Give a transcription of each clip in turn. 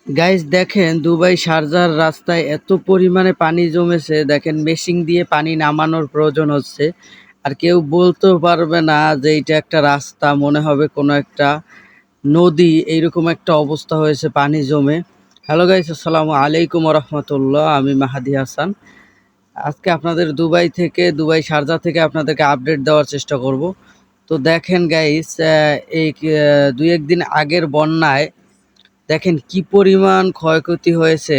Guys দেখেন Dubai শারজার রাস্তায় এত পরিমাণে পানি জমেছে, দেখেন মেশিন দিয়ে পানি নামানোর প্রয়োজন হচ্ছে। আর কেউ বলতেও পারবে না যে এটা একটা রাস্তা, মনে হবে কোনো একটা নদী। এইরকম একটা অবস্থা হয়েছে পানি জমে। হ্যালো গাইস, আসসালামু আলাইকুম রহমতুল্লাহ। আমি মাহাদি হাসান। আজকে আপনাদের দুবাই শারজা থেকে আপনাদেরকে আপডেট দেওয়ার চেষ্টা করব। তো দেখেন গাইস, এই দুই একদিন আগের বন্যায় দেখেন কি পরিমাণ ক্ষয়ক্ষতি হয়েছে।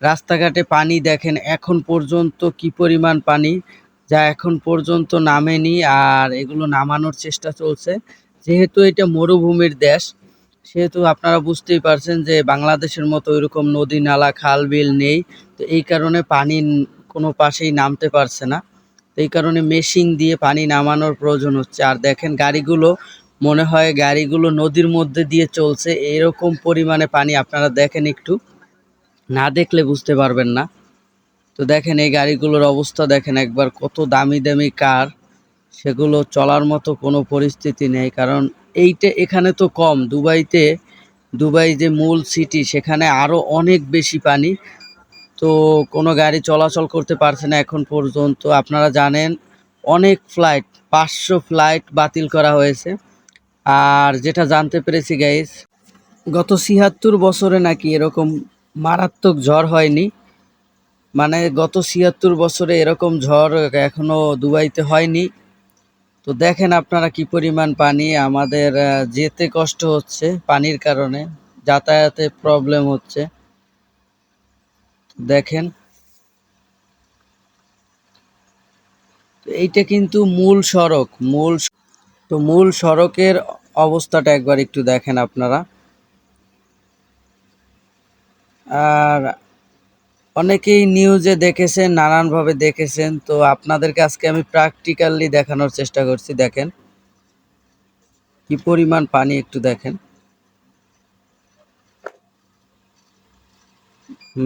রাস্তাঘাটে পানি দেখেন এখন পর্যন্ত কি পরিমাণ পানি, যা এখন পর্যন্ত নামেনি। আর এগুলো নামানোর চেষ্টা চলছে। যেহেতু এটা মরুভূমির দেশ, সেহেতু আপনারা বুঝতেই পারছেন যে বাংলাদেশের মতো ওইরকম নদী নালা খাল বিল নেই। তো এই কারণে পানি কোনো পাশেই নামতে পারছে না। তো এই কারণে মেশিন দিয়ে পানি নামানোর প্রয়োজন হচ্ছে। আর দেখেন গাড়িগুলো, মনে হয় গাড়িগুলো নদীর মধ্যে দিয়ে চলছে, এরকম পরিমাণে পানি। আপনারা দেখেন, একটু না দেখলে বুঝতে পারবেন না। তো দেখেন এই গাড়িগুলোর অবস্থা দেখেন একবার, কত দামি দামি কার, সেগুলো চলার মতো কোনো পরিস্থিতি নেই। কারণ এখানে তো কম, দুবাই যে মূল সিটি, সেখানে আরও অনেক বেশি পানি। তো কোনো গাড়ি চলাচল করতে পারছে না এখন পর্যন্ত। আপনারা জানেন অনেক ফ্লাইট, 500 ফ্লাইট বাতিল করা হয়েছে। আর যেটা জানতে পেরেছি গাইস, গত ৭৬ বছরে নাকি এরকম মারাত্মক ঝড় হয়নি। মানে গত ৭৬ বছরে এরকম ঝড় এখনো দুবাইতে হয়নি। তো দেখেন আপনারা কি পরিমাণ পানি। আমাদের যেতে কষ্ট হচ্ছে পানির কারণে, যাতায়াতে প্রবলেম হচ্ছে। দেখেন, তো এইটা কিন্তু মূল সড়কের অবস্থাটা একবার একটু দেখেন আপনারা। আর অনেকেই নিউজে দেখেছেন, নানানভাবে দেখেছেন। তো আপনাদেরকে আজকে আমি প্র্যাকটিক্যালি দেখানোর চেষ্টা করছি। দেখেন কি পরিমাণ পানি, একটু দেখেন।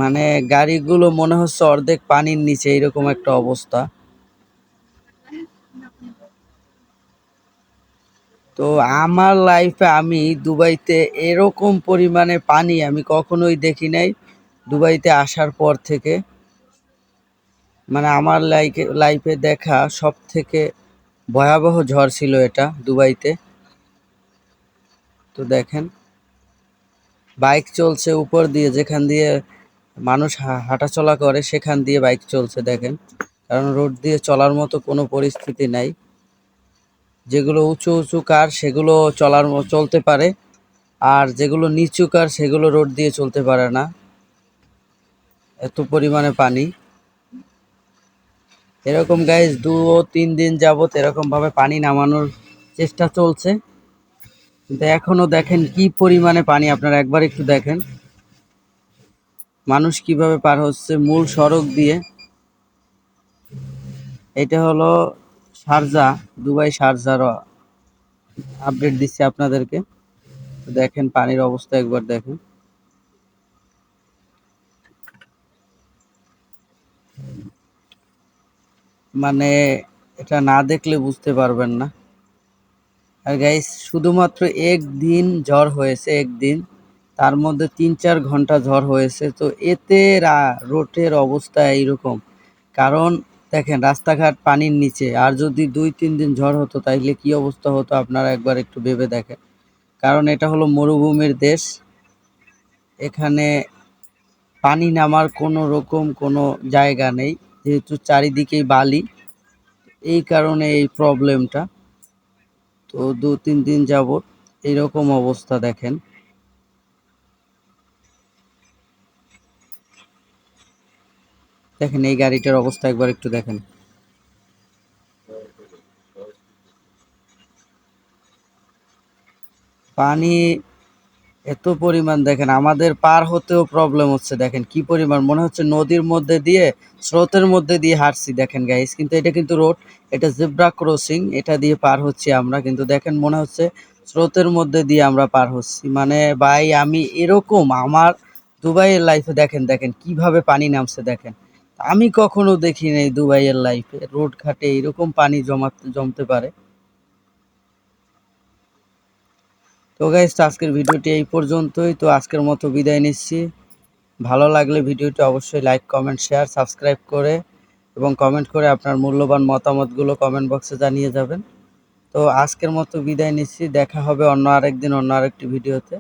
মানে গাড়িগুলো মনে হচ্ছে অর্ধেক পানির নিচে, এরকম একটা অবস্থা। তো আমার লাইফে আমি দুবাইতে এরকম পরিমাণে পানি আমি কখনোই দেখি নাই দুবাইতে আসার পর থেকে। মানে আমার লাইফে দেখা সব থেকে ভয়াবহ ঝড় ছিল এটা দুবাইতে। তো দেখেন বাইক চলছে উপর দিয়ে, যেখান দিয়ে মানুষ হাঁটাচলা করে সেখান দিয়ে বাইক চলছে দেখেন। কারণ রোড দিয়ে চলার মতো কোনো পরিস্থিতি নাই। যেগুলো উঁচু উঁচু কার সেগুলো চলতে পারে, আর যেগুলো নিচু কার সেগুলো রোড দিয়ে চলতে পারে না, এত পরিমাণে পানি। এরকম গাইজ 2 ও 3 দিন যাবত এরকম ভাবে পানি নামানোর চেষ্টা চলছে, কিন্তু এখনো দেখেন কি পরিমাণে পানি। আপনারা একবার একটু দেখেন মানুষ কিভাবে পার হচ্ছে মূল সড়ক দিয়ে। এটা হলো শারজা, দুবাই শারজার আপডেট দিচ্ছি আপনাদেরকে। দেখেন পানির অবস্থা একবার দেখেন। মানে এটা না দেখলে বুঝতে পারবেন না। আর গাইস শুধুমাত্র একদিন ঝড় হয়েছে, একদিন, তার মধ্যে 3-4 ঘন্টা ঝড় হয়েছে। তো এতে রোডের অবস্থা এইরকম। কারণ দেখেন রাস্তাঘাট পানির নিচে, আর যদি 2-3 দিন ঝড় হতো তাইলে কি অবস্থা হতো আপনারা একবার একটু ভেবে দেখেন। কারণ এটা হলো মরুভূমির দেশ, এখানে পানি নামার কোনো রকম কোনো জায়গা নেই, যেহেতু চারিদিকেই বালি। এই কারণে এই প্রবলেমটা। তো 2-3 দিন যাবত এইরকম অবস্থা দেখেন। দেখেন এই গাড়িটার অবস্থা একবার একটু দেখেন। পানি এত পরিমাণ দেখেন, আমাদের পার হতেও প্রবলেম হচ্ছে। দেখেন কি পরিমাণ, মনে হচ্ছে নদীর মধ্যে দিয়ে, স্রোতের মধ্যে দিয়ে হাঁটছি দেখেন গাইস। কিন্তু এটা কিন্তু রোড, এটা জেব্রা ক্রসিং, এটা দিয়ে পার হচ্ছি আমরা। কিন্তু দেখেন মনে হচ্ছে স্রোতের মধ্যে দিয়ে আমরা পার হচ্ছি। মানে ভাই আমি এরকম আমার দুবাইয়ের লাইফে দেখেন, দেখেন কিভাবে পানি নামছে দেখেন। আমি কখনো দেখি নাই দুবাইয়ের লাইফে রোড ঘাটে এরকম পানি জমতে পারে। তো গাইস, আজকের ভিডিওটি এই পর্যন্তই। তো আজকের মতো বিদায় নিচ্ছি। ভালো লাগলে ভিডিওটি অবশ্যই লাইক, কমেন্ট, শেয়ার, সাবস্ক্রাইব করে এবং কমেন্ট করে আপনার মূল্যবান মতামতগুলো কমেন্ট বক্সে জানিয়ে যাবেন। তো আজকের মতো বিদায় নিচ্ছি। দেখা হবে অন্য আরেকদিন অন্য আরেকটি ভিডিওতে।